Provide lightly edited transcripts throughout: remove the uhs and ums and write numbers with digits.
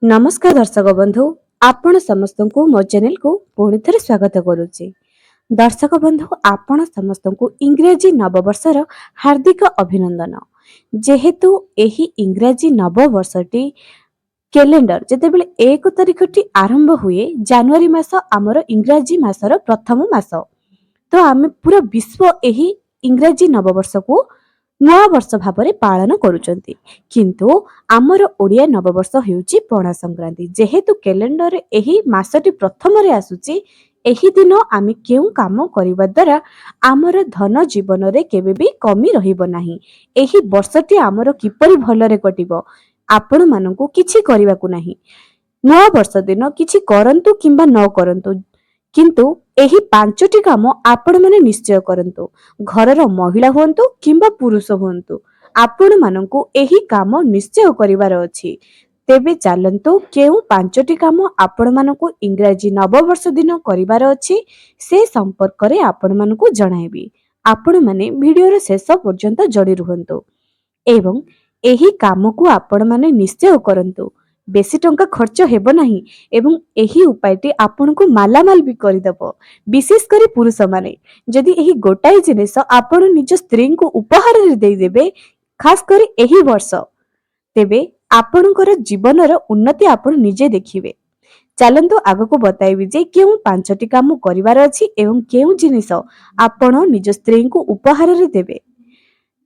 नमस्कार दर्शक बंधु आपण समस्त को मो चैनल को पुणी थे स्वागत करुच्ची। दर्शक बंधु आपण समस्त को इंग्रेजी नववर्षर हार्दिक अभिनंदन। जेहेतु एही इंग्रेजी नववर्षटी कैलेंडर जितेबले 1 तारिखटी आरंभ हुए जनवरी मास आमर इंग्रेजी मासर प्रथम मास, तो आम पूरा विश्व एही इंग्रेजी नववर्ष को नूआ वर्ष भाବରେ पालन करुचंती। किंतु आमर ओडिया नववर्ष हेउची पणा संक्रांति। जेहेतु कैलेंडर रे एही मासटी प्रथम रे आसुची, एही दिन आमी केउ काम करिबा द्वारा आमर धन जीवन रे केबे भी कमी रहिबो नाही। एही वर्षटी आमर किपरि भलरे कटिबो आपण मानकु किछि करिबाकु नाही। नूआ वर्ष दिन किछि करंतु किंबा न करंतु, किंतु एही 5टी काम आपण माने निश्चय करंतु। घरर महिला हुंतु किंबा पुरुष हुंतु, आपण मानकु एही काम निश्चय करिवार अछि। तेबे चलंतु केउ 5टी काम आपण मानकु इंग्रेजी नववर्ष दिन करिवार अछि से संपर्क रे आपण मानकु जणाइबी। आपण माने वीडियो रे शेष पर्यंत जड़ी रुहंतु एवं एही काम को आपण माने निश्चय करंतु। बेसी टंका खर्च हेबो नाही एवं एही उपायटी आपण को मालामाल भी करिदबो। विशेष करी पुरुष माने जदि एही गोटाई जिनिस आपण निज स्त्री को उपहार रे देई देबे, खास करी एही वर्ष, तेबे आपणकर जीवनर उन्नति आपण निजे देखिबे। चलंतु आगको बताइबी जे केउ 5टी काम करिवार अछि एवं केउ जिनिस आपण निज स्त्री को उपहार रे देबे।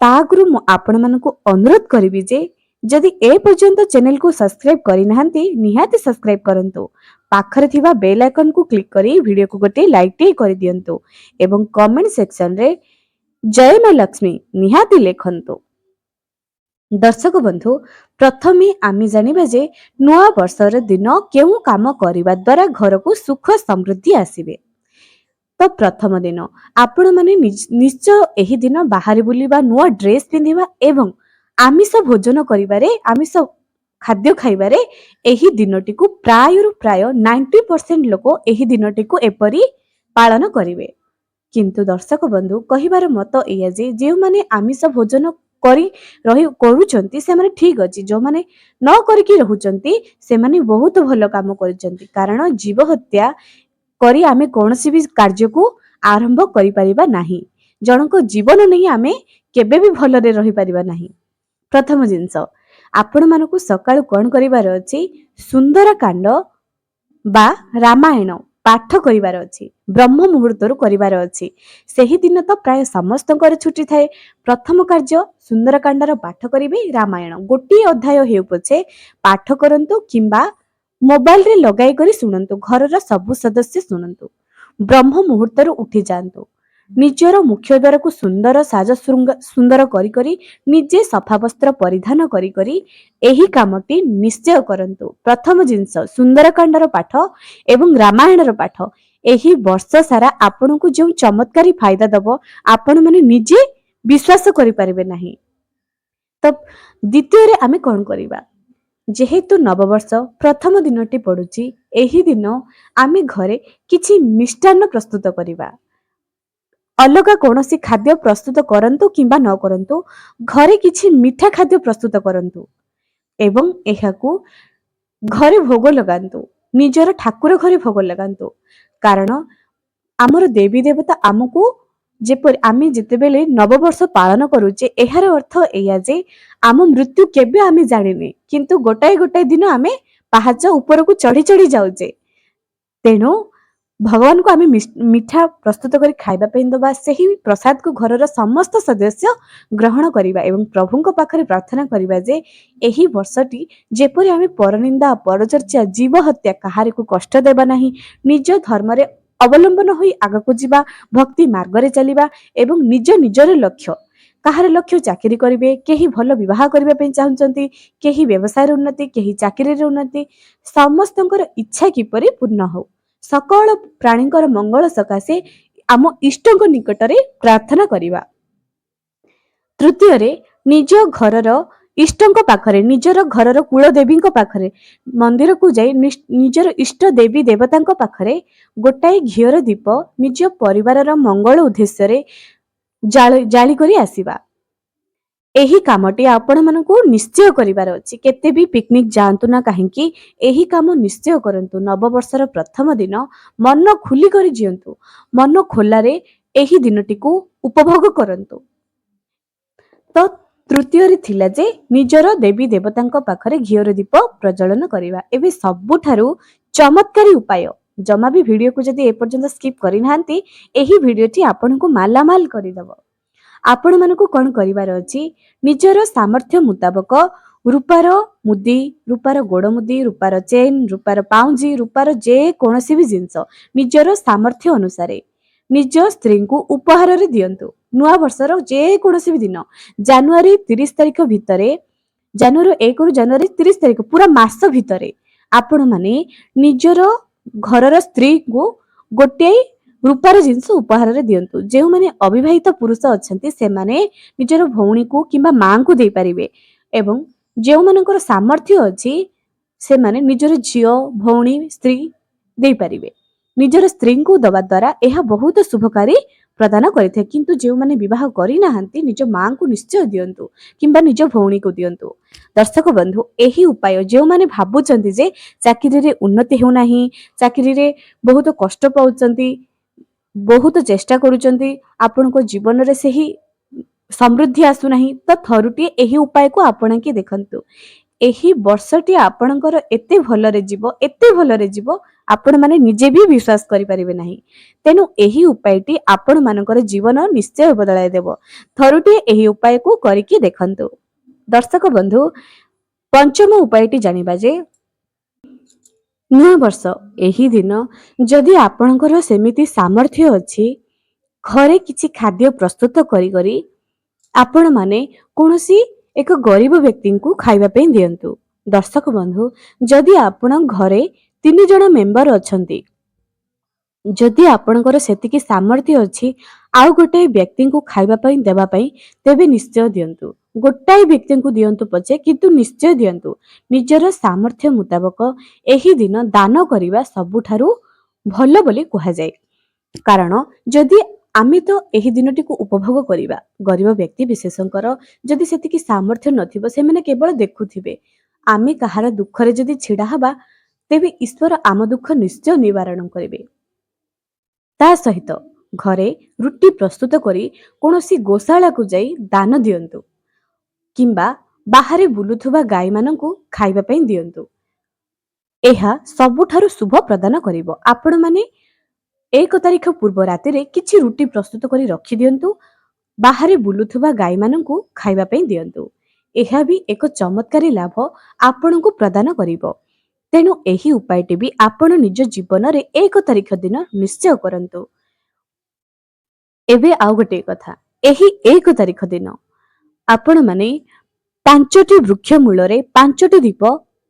तागुरु मु आपण मानकु अनुरोध करिबी जे जदि ए पर्यंत चैनल को सब्सक्राइब करि नाहंती निहाती सब्सक्राइब करंतु। पाखरे थिबा बेल आइकन को क्लिक करी वीडियो को गोटे लाइक टे करि दियंतु एवं कमेंट सेक्शन रे जय मां लक्ष्मी निहाती लेखंतु। दर्शक बंधु प्रथमे आमी जानिबा जे नूआ वर्षर दिन केउ काम करिबा द्वारा घर को सुख समृद्धि आसीबे। तो प्रथम दिन आपण माने निश्चय एही दिन बाहर बुलिबा, नुआ ड्रेस पिंधिबा एवं आमिष भोजन करिबारे, आमिष खाद्य खाइबारे एही दिनटी को प्राय 90% लोक एही दिनटी को एपरी पालन करिवे। किंतु दर्शक बंधु कहिबार मत एया जे जेउ माने आमिष भोजन करी रही करूचंती से माने ठीक अछि, जो माने न करिकि रहुचंती से माने बहुत भलो काम करिचंती। कारण जीव हत्या करी आमे कोनसी भी कार्य को आरंभ करि परिबा नाही। जनक जीवन नहीं आमे केबे भी भलरे रही परिबा नाही। प्रथम जिंस आपण मानकु सकाळु कोन करिवार अछि, सुंदर कांड बा रामायण पाठ करिवार अछि, ब्रह्म मुहूर्तरु करिवार अछि। सेही दिन तो प्राय समस्तकर छुट्टी थाए। प्रथम कार्य सुंदर कांडर पाठ करिवे, रामायण गोटी अध्याय हेउ पछे पाठ करंतु किंबा मोबाइल रे लगाई करी सुनंतु। घरर सबु सदस्य सुनंतु। ब्रह्म मुहूर्तरु उठी जांतु। निजर मुख्य द्वार को सुंदर साज सुंदर करी करी निजे सफा वस्त्र परिधान करी करी एही कामटी निश्चय करंतु। प्रथम जिंस सुंदर कांडर पाठ एवं रामायणर पाठ एही वर्ष सारा आपण को जो चमत्कारी फायदा दबो आपण माने निजे विश्वास करि परिबे नाही। तो द्वितीय रे आमे कोन करिबा, जेहेतु नववर्ष प्रथम दिनटी पड़ुची, एही दिन आमे घरे किछि मिष्टान्न प्रस्तुत करिबा। अलगा कोनोसी खाद्य प्रस्तुत करंतु किंबा न करंतु, घरे किछि मीठा खाद्य प्रस्तुत करंतु एवं एहाकू घरे भोग लगांतु। निजर ठाकुर घरे भोग लगांतु। कारण आमर देवी देवता आमको जेपर आमे जेतेबेले नववर्ष पालन करूचे, एहार अर्थ एया जे आम मृत्यु केबे आमे जानिने, किंतु गोटाए गोटाए दिन आमे पहाच ऊपर को चढ़ी चढ़ी जाउचे। तेणु भगवान को आमे मीठा प्रस्तुत करी खाइबा पे दबा, सेही प्रसाद को घरर समस्त सदस्य ग्रहण करिबा एवं प्रभु को पाखरे प्रार्थना करिबा जे एही वर्षटी जेपरि आमे परनिंदा, परचर्चा, जीव हत्या कहारे को कष्ट देबा नाही, निज धर्म रे अवलंबन होई आगको जिबा, भक्ति मार्ग रे चलिबा एवं निज निजर लक्ष्य, कहार लक्ष्य चाकरी करिवे, केही भलो विवाह करिबा पे चाहुचंती, केही व्यवसाय रे उन्नति, केही चाकरी रे उन्नति, समस्तंकर इच्छा किपरि पूर्ण हो। सकल प्राणीकर मंगल सकाशे आम इष्टक निकटरे प्रार्थना करिबा। तृतीय रे निज घरर इष्टक पाखरे, निजर घरर कुल देवी पाखरे मंदिर को जाई निजर इष्ट देवी देवता पाखरे गोटाए घियर दीप निज परिवारर मंगल उद्देश्य रे जाली करी आसीबा। ଏହି କାମଟି ଆପଣମାନଙ୍କୁ ନିଶ୍ଚୟ କରିବାର ଅଛି। କେତେ ବି ପିକନିକ ଯାଆନ୍ତୁ ନା କାହିଁକି, ଏହି କାମ ନିଶ୍ଚୟ କରନ୍ତୁ। ନବବର୍ଷର ପ୍ରଥମ ଦିନ ମନ ଖୋଲି କରି ଜିଅନ୍ତୁ। ମନ ଖୋଲାରେ ଏହି ଦିନଟିକୁ ଉପଭୋଗ କରନ୍ତୁ। ତ ତୃତୀୟରେ ଥିଲା ଯେ ନିଜର ଦେବୀ ଦେବତାଙ୍କ ପାଖରେ ଘିଅର ଦୀପ ପ୍ରଜ୍ୱଳନ କରିବା। ଏବେ ସବୁଠାରୁ ଚମତ୍କାରୀ ଉପାୟ, ଜମା ବି ଭିଡିଓକୁ ଯଦି ଏପର୍ଯ୍ୟନ୍ତ ସ୍କିପ୍ କରିନାହାନ୍ତି, ଏହି ଭିଡିଓଟି ଆପଣଙ୍କୁ ମାଲାମାଲ କରିଦେବ। ଆପଣମାନଙ୍କୁ କ'ଣ କରିବାର ଅଛି, ନିଜର ସାମର୍ଥ୍ୟ ମୁତାବକ ରୂପାର ମୁଦି, ରୂପାର ଗୋଡ଼ ମୁଦି, ରୂପାର ଚେନ୍, ରୂପାର ପାଉଁଜି, ରୂପାର ଯେକୌଣସି ବି ଜିନିଷ ନିଜର ସାମର୍ଥ୍ୟ ଅନୁସାରେ ନିଜ ସ୍ତ୍ରୀଙ୍କୁ ଉପହାରରେ ଦିଅନ୍ତୁ। ନୂଆ ବର୍ଷର ଯେକୌଣସି ବି ଦିନ, ଜାନୁଆରୀ 30 ତାରିଖ ଭିତରେ, ଜାନୁଆରୀ 1ରୁ ଜାନୁଆରୀ 30 ତାରିଖ ପୁରା ମାସ ଭିତରେ ଆପଣମାନେ ନିଜର ଘରର ସ୍ତ୍ରୀଙ୍କୁ ଗୋଟିଏ ରୂପାର ଜିନିଷ ଉପହାରରେ ଦିଅନ୍ତୁ। ଯେଉଁମାନେ ଅବିବାହିତ ପୁରୁଷ ଅଛନ୍ତି ସେମାନେ ନିଜର ଭଉଣୀକୁ କିମ୍ବା ମାଙ୍କୁ ଦେଇପାରିବେ ଏବଂ ଯେଉଁମାନଙ୍କର ସାମର୍ଥ୍ୟ ଅଛି ସେମାନେ ନିଜର ଝିଅ, ଭଉଣୀ, ସ୍ତ୍ରୀ ଦେଇପାରିବେ। ନିଜର ସ୍ତ୍ରୀଙ୍କୁ ଦେବା ଦ୍ୱାରା ଏହା ବହୁତ ଶୁଭକାରୀ ପ୍ରଦାନ କରିଥାଏ। କିନ୍ତୁ ଯେଉଁମାନେ ବିବାହ କରିନାହାନ୍ତି ନିଜ ମାଙ୍କୁ ନିଶ୍ଚୟ ଦିଅନ୍ତୁ କିମ୍ବା ନିଜ ଭଉଣୀକୁ ଦିଅନ୍ତୁ। ଦର୍ଶକ ବନ୍ଧୁ, ଏହି ଉପାୟ ଯେଉଁମାନେ ଭାବୁଛନ୍ତି ଯେ ଚାକିରିରେ ଉନ୍ନତି ହେଉନାହିଁ, ଚାକିରିରେ ବହୁତ କଷ୍ଟ ପାଉଛନ୍ତି, ବହୁତ ଚେଷ୍ଟା କରୁଛନ୍ତି, ଆପଣଙ୍କ ଜୀବନରେ ସେହି ସମୃଦ୍ଧି ଆସୁନାହିଁ, ତ ଥରୁଟିଏ ଏହି ଉପାୟକୁ ଆପଣେଇକି ଦେଖନ୍ତୁ। ଏହି ବର୍ଷଟି ଆପଣଙ୍କର ଏତେ ଭଲରେ ଯିବ, ଏତେ ଭଲରେ ଯିବ, ଆପଣମାନେ ନିଜେ ବି ବିଶ୍ୱାସ କରିପାରିବେ ନାହିଁ। ତେଣୁ ଏହି ଉପାୟଟି ଆପଣମାନଙ୍କର ଜୀବନ ନିଶ୍ଚୟ ବଦଳାଇ ଦେବ। ଥରୁଟିଏ ଏହି ଉପାୟକୁ କରିକି ଦେଖନ୍ତୁ। ଦର୍ଶକ ବନ୍ଧୁ, ପଞ୍ଚମ ଉପାୟଟି ଜାଣିବା ଯେ ନୂଆ ବର୍ଷ ଏହି ଦିନ ଯଦି ଆପଣଙ୍କର ସେମିତି ସାମର୍ଥ୍ୟ ଅଛି, ଘରେ କିଛି ଖାଦ୍ୟ ପ୍ରସ୍ତୁତ କରି ଆପଣମାନେ କୌଣସି ଏକ ଗରିବ ବ୍ୟକ୍ତିଙ୍କୁ ଖାଇବା ପାଇଁ ଦିଅନ୍ତୁ। ଦର୍ଶକ ବନ୍ଧୁ, ଯଦି ଆପଣ ଘରେ 3 ଜଣ ମେମ୍ବର ଅଛନ୍ତି, ଯଦି ଆପଣଙ୍କର ସେତିକି ସାମର୍ଥ୍ୟ ଅଛି ଆଉ ଗୋଟାଏ ବ୍ୟକ୍ତିଙ୍କୁ ଖାଇବା ପାଇଁ ଦେବା ପାଇଁ, ତେବେ ନିଶ୍ଚୟ ଦିଅନ୍ତୁ। ଗୋଟାଏ ବ୍ୟକ୍ତିଙ୍କୁ ଦିଅନ୍ତୁ ପଛେ, କିନ୍ତୁ ନିଶ୍ଚୟ ଦିଅନ୍ତୁ। ନିଜର ସାମର୍ଥ୍ୟ ମୁତାବକ ଏହି ଦିନ ଦାନ କରିବା ସବୁଠାରୁ ଭଲ ବୋଲି କୁହାଯାଏ। କାରଣ ଯଦି ଆମେ ତ ଏହି ଦିନଟିକୁ ଉପଭୋଗ କରିବା, ଗରିବ ବ୍ୟକ୍ତି ବିଶେଷଙ୍କର ଯଦି ସେତିକି ସାମର୍ଥ୍ୟ ନଥିବ ସେମାନେ କେବଳ ଦେଖୁଥିବେ। ଆମେ କାହାର ଦୁଃଖରେ ଯଦି ଛିଡ଼ା ହେବା, ତେବେ ଈଶ୍ୱର ଆମ ଦୁଃଖ ନିଶ୍ଚୟ ନିବାରଣ କରିବେ। ତା ସହିତ ଘରେ ରୁଟି ପ୍ରସ୍ତୁତ କରି କୌଣସି ଗୋଶାଳାକୁ ଯାଇ ଦାନ ଦିଅନ୍ତୁ କିମ୍ବା ବାହାରେ ବୁଲୁଥିବା ଗାଈମାନଙ୍କୁ ଖାଇବା ପାଇଁ ଦିଅନ୍ତୁ। ଏହା ସବୁଠାରୁ ଶୁଭ ପ୍ରଦାନ କରିବ। ଆପଣମାନେ 1 ତାରିଖ ପୂର୍ବ ରାତିରେ କିଛି ରୁଟି ପ୍ରସ୍ତୁତ କରି ରଖିଦିଅନ୍ତୁ, ବାହାରେ ବୁଲୁଥିବା ଗାଈମାନଙ୍କୁ ଖାଇବା ପାଇଁ ଦିଅନ୍ତୁ। ଏହା ବି ଏକ ଚମତ୍କାରୀ ଲାଭ ଆପଣଙ୍କୁ ପ୍ରଦାନ କରିବ। ତେଣୁ ଏହି ଉପାୟଟି ବି ଆପଣ ନିଜ ଜୀବନରେ 1 ତାରିଖ ଦିନ ନିଶ୍ଚୟ କରନ୍ତୁ। ଏବେ ଆଉ ଗୋଟିଏ କଥା, ଏହି 1 ତାରିଖ ଦିନ ଆପଣମାନେ 5ଟି ବୃକ୍ଷ ମୂଳରେ 5ଟି ଦୀପ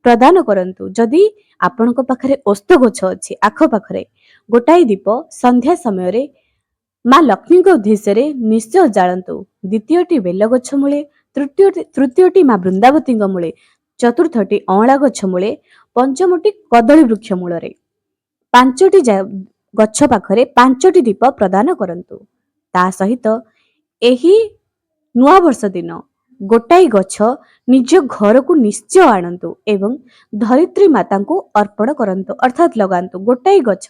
ପ୍ରଦାନ କରନ୍ତୁ। ଯଦି ଆପଣଙ୍କ ପାଖରେ ଓସ୍ତ ଗଛ ଅଛି ଆଖପାଖରେ, ଗୋଟାଏ ଦୀପ ସନ୍ଧ୍ୟା ସମୟରେ ମା ଲକ୍ଷ୍ମୀଙ୍କ ଉଦ୍ଦେଶ୍ୟରେ ନିଶ୍ଚୟ ଜାଳନ୍ତୁ। ଦ୍ୱିତୀୟଟି ବେଲଗଛ ମୂଳେ, ତୃତୀୟଟି ମା ବୃନ୍ଦାବତୀଙ୍କ ମୂଳେ, ଚତୁର୍ଥଟି ଅଁଳା ଗଛ ମୂଳେ, ପଞ୍ଚମଟି କଦଳୀ ବୃକ୍ଷ ମୂଳରେ, 5ଟି ଗଛ ପାଖରେ 5ଟି ଦୀପ ପ୍ରଦାନ କରନ୍ତୁ। ତା ସହିତ ଏହି ନୂଆ ବର୍ଷ ଦିନ ଗୋଟାଏ ଗଛ ନିଜ ଘରକୁ ନିଶ୍ଚୟ ଆଣନ୍ତୁ ଏବଂ ଧରିତ୍ରୀ ମାତାଙ୍କୁ ଅର୍ପଣ କରନ୍ତୁ, ଅର୍ଥାତ୍ ଲଗାନ୍ତୁ। ଗୋଟାଏ ଗଛ,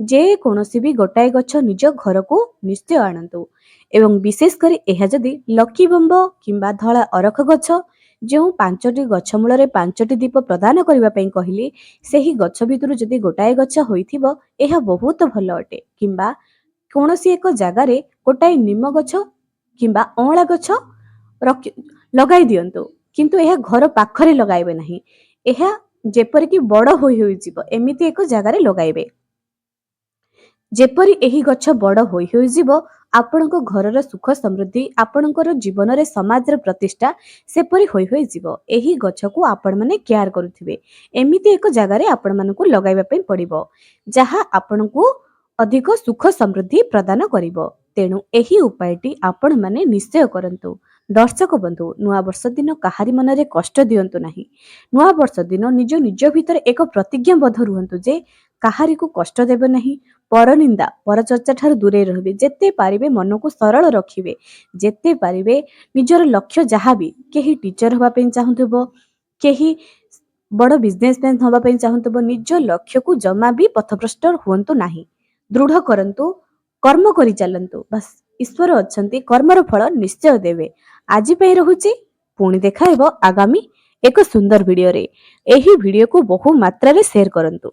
ଯେକୌଣସି ବି ଗୋଟାଏ ଗଛ ନିଜ ଘରକୁ ନିଶ୍ଚୟ ଆଣନ୍ତୁ। ଏବଂ ବିଶେଷ କରି ଏହା ଯଦି ଲକି ବମ୍ବ କିମ୍ବା ଧଳା ଅରଖ ଗଛ, ଯେଉଁ 5ଟି ଗଛ ମୂଳରେ 5ଟି ଦୀପ ପ୍ରଦାନ କରିବା ପାଇଁ କହିଲି, ସେହି ଗଛ ଭିତରୁ ଯଦି ଗୋଟାଏ ଗଛ ହୋଇଥିବ ଏହା ବହୁତ ଭଲ ଅଟେ। କିମ୍ବା କୌଣସି ଏକ ଜାଗାରେ ଗୋଟାଏ ନିମ ଗଛ କିମ୍ବା ଅଁଳା ଗଛ ଲଗାଇ ଦିଅନ୍ତୁ, କିନ୍ତୁ ଏହା ଘର ପାଖରେ ଲଗାଇବେ ନାହିଁ। ଏହା ଯେପରିକି ବଡ଼ ହୋଇଯିବ ଏମିତି ଏକ ଜାଗାରେ ଲଗାଇବେ। ଯେପରି ଏହି ଗଛ ବଡ଼ ହୋଇଯିବ, ଆପଣଙ୍କ ଘରର ସୁଖ ସମୃଦ୍ଧି, ଆପଣଙ୍କର ଜୀବନରେ ସମାଜର ପ୍ରତିଷ୍ଠା ସେପରି ହୋଇଯିବ। ଏହି ଗଛକୁ ଆପଣମାନେ କେୟାର କରୁଥିବେ। ଏମିତି ଏକ ଜାଗାରେ ଆପଣମାନଙ୍କୁ ଲଗାଇବା ପାଇଁ ପଡ଼ିବ, ଯାହା ଆପଣଙ୍କୁ ଅଧିକ ସୁଖ ସମୃଦ୍ଧି ପ୍ରଦାନ କରିବ। ତେଣୁ ଏହି ଉପାୟଟି ଆପଣମାନେ ନିଶ୍ଚୟ କରନ୍ତୁ। ଦର୍ଶକ ବନ୍ଧୁ, ନୂଆ ବର୍ଷ ଦିନ କାହାରି ମନରେ କଷ୍ଟ ଦିଅନ୍ତୁ ନାହିଁ। ନୂଆ ବର୍ଷ ଦିନ ନିଜ ଭିତରେ ଏକ ପ୍ରତିଜ୍ଞାବଦ୍ଧ ରୁହନ୍ତୁ ଯେ କାହାରିକୁ କଷ୍ଟ ଦେବେ ନାହିଁ, ପରନିନ୍ଦା ପରଚର୍ଚ୍ଚା ଠାରୁ ଦୂରେଇ ରହିବେ। ଯେତେ ପାରିବେ ମନକୁ ସରଳ ରଖିବେ। ଯେତେ ପାରିବେ ନିଜର ଲକ୍ଷ୍ୟ ଯାହାବି, କେହି ଟିଚର ହେବା ପାଇଁ ଚାହୁଁଥିବ, କେହି ବଡ଼ ବିଜନେସମ୍ୟାନ ହେବା ପାଇଁ ଚାହୁଁଥିବ, ନିଜ ଲକ୍ଷ୍ୟକୁ ଜମା ବି ପଥଭ୍ରଷ୍ଟ ହୁଅନ୍ତୁ ନାହିଁ। ଦୃଢ଼ କରନ୍ତୁ, କର୍ମ କରି ଚାଲନ୍ତୁ। ବାସ୍ ଈଶ୍ୱର ଅଛନ୍ତି, କର୍ମର ଫଳ ନିଶ୍ଚୟ ଦେବେ। ଆଜି ପାଇଁ ରହୁଛି, ପୁଣି ଦେଖା ହେବ ଆଗାମୀ ଏକ ସୁନ୍ଦର ଭିଡ଼ିଓରେ। ଏହି ଭିଡ଼ିଓକୁ ବହୁ ମାତ୍ରାରେ ସେୟାର କରନ୍ତୁ।